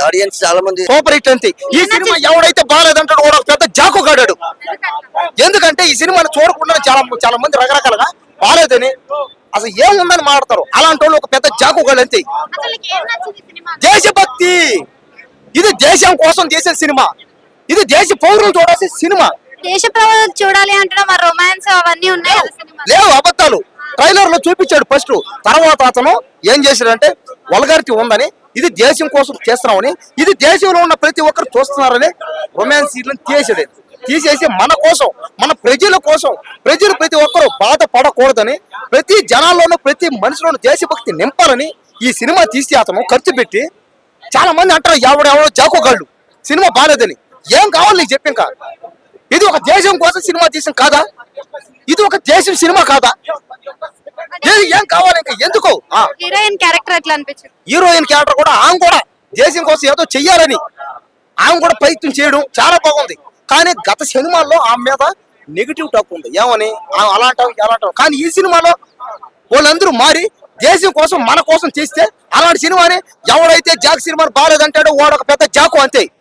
Audience చాలా మంది super hit అంతే. ఈ సినిమా ఎవడైతే బాగాలేదంటాడు వాడు ఒక పెద్ద జాకు గాడాడు. ఎందుకంటే ఈ సినిమాని చూడకుండా చాలా చాలా మంది రకరకాలుగా బాగాలేదని అసలు ఏముందని మాట్లాడతారు. అలాంటి వాళ్ళు ఒక పెద్ద జాకు గాడు అంతే. దేశభక్తి, ఇది దేశం కోసం చేసిన సినిమా, ఇది దేశ పౌరులు చూడాల్సిన సినిమా. దేశ ప్రజలు చూడాలి అంటే మరి రొమాన్స్ అవన్నీ ఉన్నాయి కదా సినిమా. లేవు అబద్ధాలు. ట్రైలర్ లో చూపించాడు ఫస్ట్, తర్వాత అతను ఏం చేశాడంటే వల్గారిటీ ఉందని, ఇది దేశం కోసం చేస్తున్నామని, ఇది దేశంలో ఉన్న ప్రతి ఒక్కరు చూస్తున్నారని రొమాన్స్ సీన్లను తీసేసి మన కోసం, మన ప్రజల కోసం, ప్రజలు ప్రతి ఒక్కరు బాధపడకూడదని, ప్రతి జనాల్లోనూ ప్రతి మనిషిలోనూ దేశభక్తి నింపాలని ఈ సినిమా తీసి అతను ఖర్చు పెట్టి చాలా మంది అంటారు ఎవడెవడో జాకోగాళ్ళు సినిమా బాలేదని. ఏం కావాలి నీకు చెప్పి? ఇంకా ఇది ఒక దేశం కోసం సినిమా తీసిన కాదా? ఇది ఒక దేశం సినిమా కాదా? ఏం కావాలి ఇంకా? ఎందుకు? హీరోయిన్ క్యారెక్టర్ ఎట్లా అనిపించింది? హీరోయిన్ క్యారెక్టర్ కూడా ఆమె కూడా దేశం కోసం ఏదో చెయ్యాలని ఆమె కూడా ప్రయత్నం చేయడం చాలా బాగుంది. కానీ గత సినిమాల్లో ఆమె మీద నెగిటివ్ టాక్ ఉంది. ఏమని అలాంటావు. కానీ ఈ సినిమాలో వాళ్ళందరూ మారి దేశం కోసం మన కోసం చేస్తే అలాంటి సినిమాని ఎవడైతే జాక్ సినిమా బాగాలేదంటాడో వాడు ఒక పెద్ద జాకు అంతే.